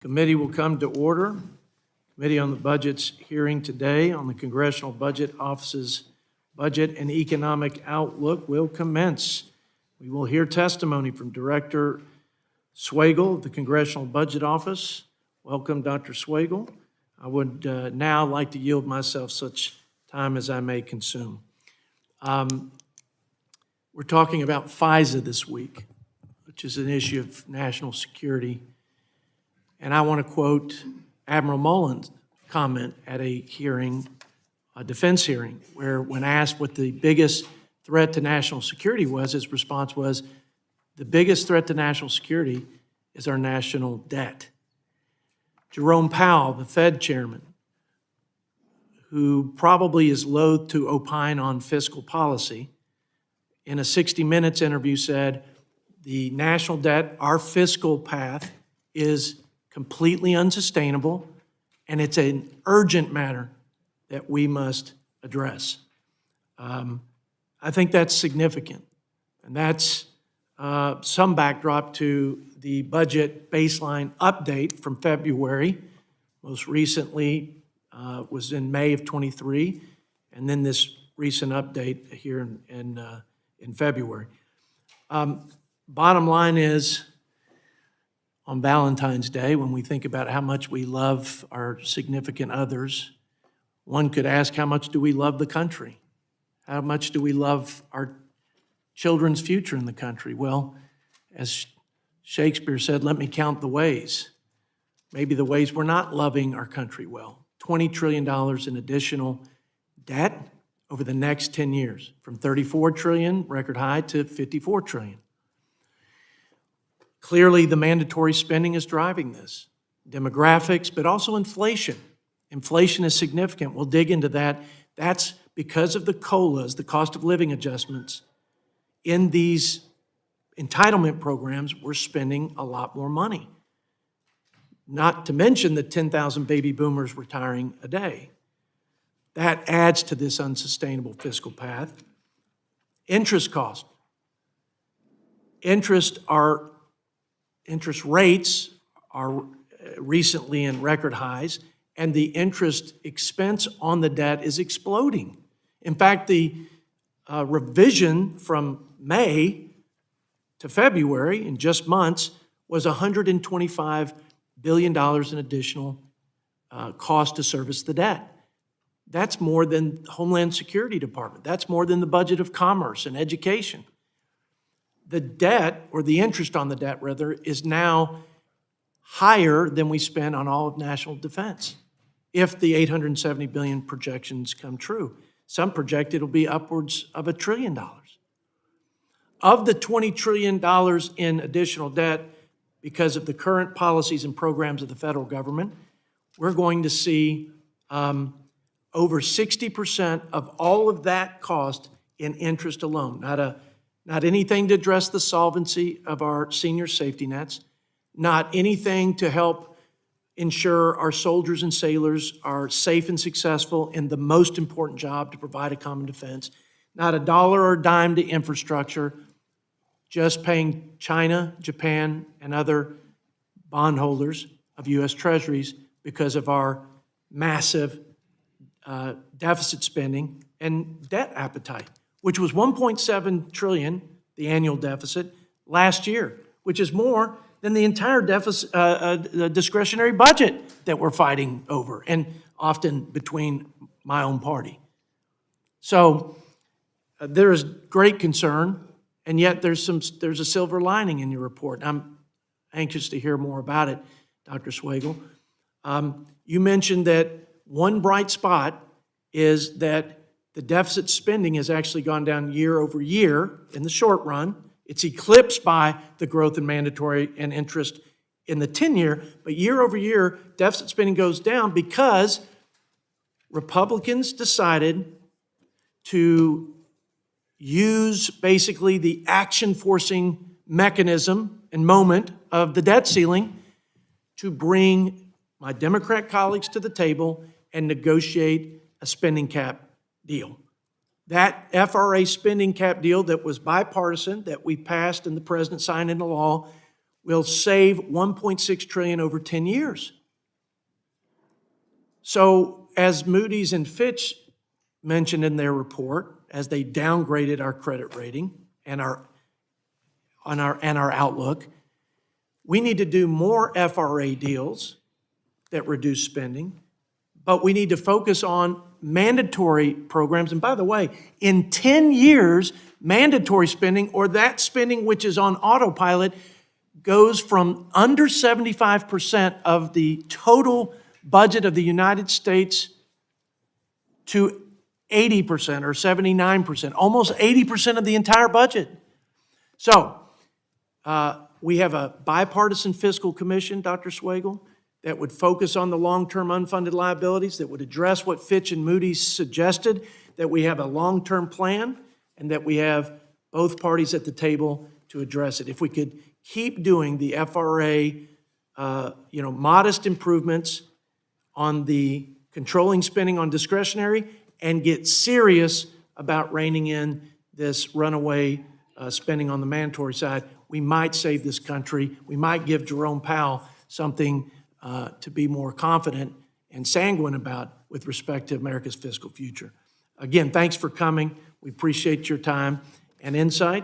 Committee will come to order. Committee on the Budget's hearing today on the Congressional Budget Office's Budget and Economic Outlook will commence. We will hear testimony from Director Swagel of the Congressional Budget Office. Welcome, Dr. Swagel. I would now like to yield myself such time as I may consume. We're talking about FISA this week, which is an issue of national security. And I want to quote Admiral Mullen's comment at a hearing, a defense hearing, where when asked what the biggest threat to national security was, his response was, the biggest threat to national security is our national debt. Jerome Powell, the Fed chairman, who probably is loath to opine on fiscal policy, in a 60 Minutes interview said, the national debt, our fiscal path, is completely unsustainable, and it's an urgent matter that we must address. I think that's significant, and that's some backdrop to the budget baseline update from February. Most recently was in May of '23, and then this recent update here in February. Bottom line is, on Valentine's Day, when we think about how much we love our significant others, one could ask, how much do we love the country? How much do we love our children's future in the country? Well, as Shakespeare said, let me count the ways. Maybe the ways we're not loving our country well. $20 trillion in additional debt over the next 10 years, from $34 trillion, record high, to $54 trillion. Clearly, the mandatory spending is driving this. Demographics, but also inflation. Inflation is significant. We'll dig into that. That's because of the COLAs, the cost of living adjustments. In these entitlement programs, we're spending a lot more money. Not to mention the 10,000 baby boomers retiring a day. That adds to this unsustainable fiscal path. Interest cost. Interest rates are recently in record highs, and the interest expense on the debt is exploding. In fact, the revision from May to February, in just months, was $125 billion in additional cost to service the debt. That's more than the Homeland Security Department. That's more than the budget of commerce and education. The debt, or the interest on the debt, rather, is now higher than we spend on all of national defense, if the $870 billion projections come true. Some project it'll be upwards of $1 trillion. Of the $20 trillion in additional debt, because of the current policies and programs of the federal government, we're going to see over 60% of all of that cost in interest alone. Not anything to address the solvency of our senior safety nets, not anything to help ensure our soldiers and sailors are safe and successful in the most important job to provide a common defense, not a dollar or a dime to infrastructure, just paying China, Japan, and other bondholders of U.S. Treasuries because of our massive deficit spending and debt appetite, which was $1.7 trillion, the annual deficit, last year, which is more than the entire deficit, the discretionary budget that we're fighting over, and often between my own party. So there is great concern, and yet there's a silver lining in your report. I'm anxious to hear more about it, Dr. Swagel. You mentioned that one bright spot is that the deficit spending has actually gone down year over year in the short run. It's eclipsed by the growth in mandatory and interest in the 10-year, but year over year, deficit spending goes down because Republicans decided to use basically the action-forcing mechanism and moment of the debt ceiling to bring my Democrat colleagues to the table and negotiate a spending cap deal. That FRA spending cap deal that was bipartisan, that we passed and the president signed into law, will save $1.6 trillion over 10 years. So as Moody's and Fitch mentioned in their report, as they downgraded our credit rating and our outlook, we need to do more FRA deals that reduce spending, but we need to focus on mandatory programs. And by the way, in 10 years, mandatory spending, or that spending which is on autopilot, goes from under 75% of the total budget of the United States to 80% or 79%, almost 80% of the entire budget. So we have a bipartisan fiscal commission, Dr. Swagel, that would focus on the long-term unfunded liabilities, that would address what Fitch and Moody's suggested, that we have a long-term plan, and that we have both parties at the table to address it. If we could keep doing the FRA, modest improvements on the controlling spending on discretionary and get serious about reining in this runaway spending on the mandatory side, we might save this country. We might give Jerome Powell something to be more confident and sanguine about with respect to America's fiscal future. Again, thanks for coming. We appreciate your time and insights.